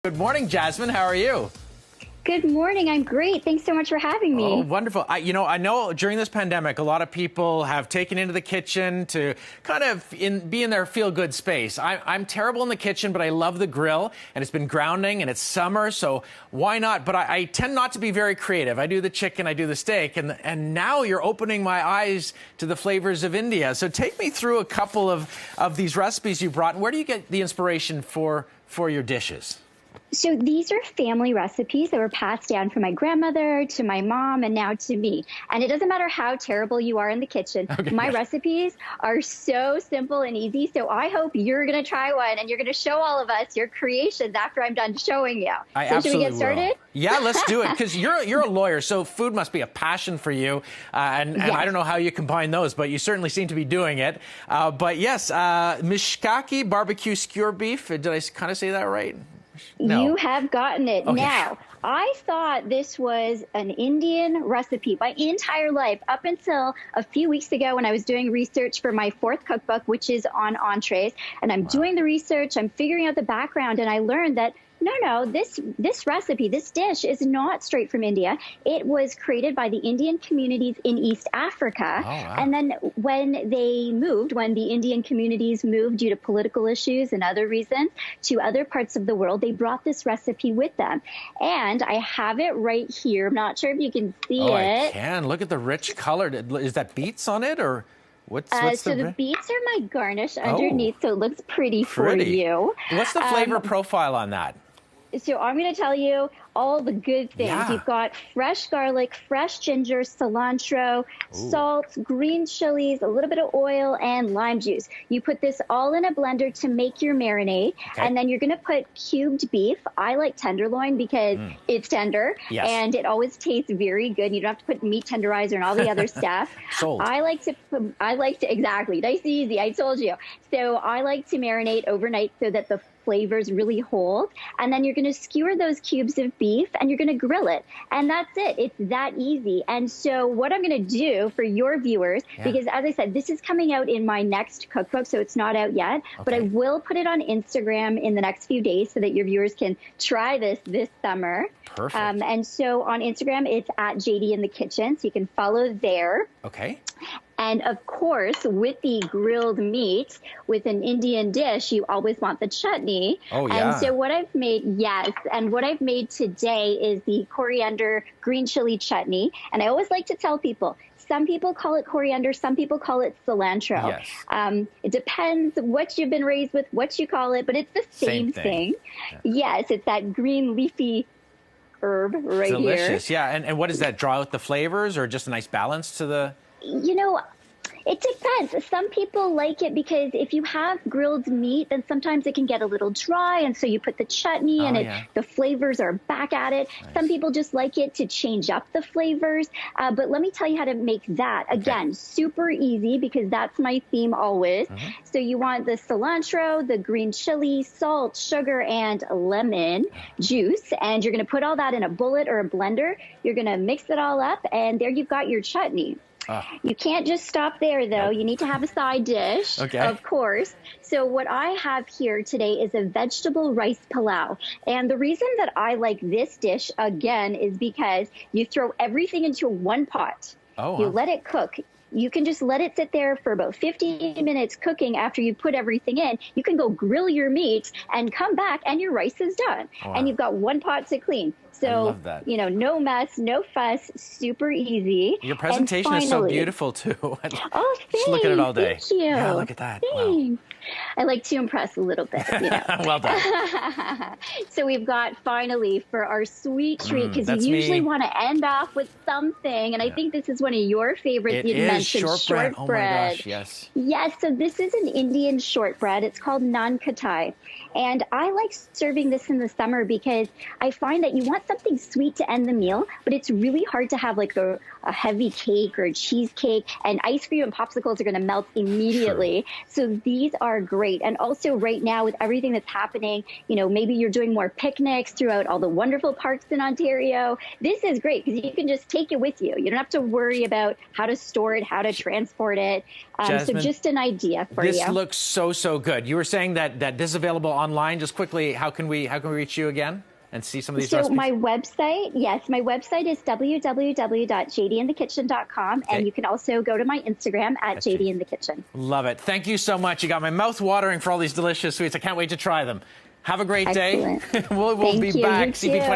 Good morning, Jasmine. How are you? Good morning. I'm great. Thanks so much for having me. Oh, wonderful. I know during this pandemic, a lot of people have taken into the kitchen to kind of be in their feel-good space. I'm terrible in the kitchen, but I love the grill, and it's been grounding, and it's summer, so why not? But I tend not to be very creative. I do the chicken, I do the steak, and now you're opening my eyes to the flavors of India. So take me through a couple of these recipes you brought. Where do you get the inspiration for your dishes? So these are family recipes that were passed down from my grandmother to my mom and now to me. And it doesn't matter how terrible you are in the kitchen. Okay. My recipes are so simple and easy. So I hope you're going to try one and you're going to show all of us your creations after I'm done showing you. So should we get started? Will. Yeah, let's do it. Because you're a lawyer, so food must be a passion for you. And yes. I don't know how you combine those, but you certainly seem to be doing it. But yes, mishkaki barbecue skewer beef. Did I kind of say that right? No. You have gotten it. Okay. Now, I thought this was an Indian recipe my entire life up until a few weeks ago when I was doing research for my 4th cookbook, which is on entrees. And I'm doing the research, I'm figuring out the background, and I learned that no, this recipe, this dish is not straight from India. It was created by the Indian communities in East Africa. Oh, wow. And then when the Indian communities moved due to political issues and other reasons to other parts of the world, they brought this recipe with them. And I have it right here. I'm not sure if you can see it. Oh, I can. Look at the rich color. Is that beets on it or? What's the beets are my garnish underneath, so it looks pretty for you. What's the flavor profile on that? So I'm going to tell you all the good things. Yeah. You've got fresh garlic, fresh ginger, cilantro, salt, green chilies, a little bit of oil, and lime juice. You put this all in a blender to make your marinade, and then you're going to put cubed beef. I like tenderloin because it's tender, and it always tastes very good. You don't have to put meat tenderizer and all the other stuff. Sold. I like to exactly, nice and easy. I told you. So I like to marinate overnight so that the flavors really hold, and then you're going to skewer those cubes of beef and you're going to grill it, and that's it. It's that easy. And so what I'm going to do for your viewers, because as I said, this is coming out in my next cookbook, so it's not out yet, but I will put it on Instagram in the next few days so that your viewers can try this summer. Perfect. And so on Instagram, it's at JD in the Kitchen, so you can follow there. Okay. And of course, with the grilled meat, with an Indian dish, you always want the chutney. Oh, yeah. And so what I've made today is the coriander green chili chutney. And I always like to tell people, some people call it coriander, some people call it cilantro. Yes. It depends what you've been raised with, what you call it, but it's the same thing. Yeah. Yes, it's that green leafy herb right here. Delicious, yeah. And what does that, draw out the flavors or just a nice balance to the... You know, it depends. Some people like it because if you have grilled meat, then sometimes it can get a little dry, and so you put the chutney and the flavors are back at it. Nice. Some people just like it to change up the flavors. But let me tell you how to make that. Again, super easy because that's my theme always. So you want the cilantro, the green chili, salt, sugar, and lemon juice, and you're going to put all that in a bullet or a blender. You're going to mix it all up, and there you've got your chutney. You can't just stop there, though. You need to have a side dish, of course. So what I have here today is a vegetable rice pilau. And the reason that I like this dish, again, is because you throw everything into one pot. You let it cook. You can just let it sit there for about 15 minutes cooking after you put everything in. You can go grill your meat and come back and your rice is done. And you've got one pot to clean. So, you know, no mess, no fuss, super easy. Your presentation is so beautiful, too. Oh, thanks. Just look at it all day. Thank you. Yeah, look at that. Wow. I like to impress a little bit, you know. Well done. So we've got, finally, for our sweet treat, because you usually want to end off with something, and I think this is one of your favorites. You mentioned shortbread. Oh, my gosh, yes. Yes, so this is an Indian shortbread. It's called naan khatai. And I like serving this in the summer because I find that you want something sweet to end the meal, but it's really hard to have like a heavy cake or a cheesecake, and ice cream and popsicles are going to melt immediately. So these are great. And also right now with everything that's happening, you know, maybe you're doing more picnics throughout all the wonderful parks in Ontario. This is great because you can just take it with you. You don't have to worry about how to store it, how to transport it. So Jasmine, just an idea for you. This looks so good. You were saying that this is available online. Just quickly, how can we reach you again and see some of these recipes? So my website, my website is www.jdinthekitchen.com, and you can also go to my Instagram at jdinthekitchen. Love it. Thank you so much. You got my mouth watering for all these delicious sweets. I can't wait to try them. Have a great day. We'll be back. CP24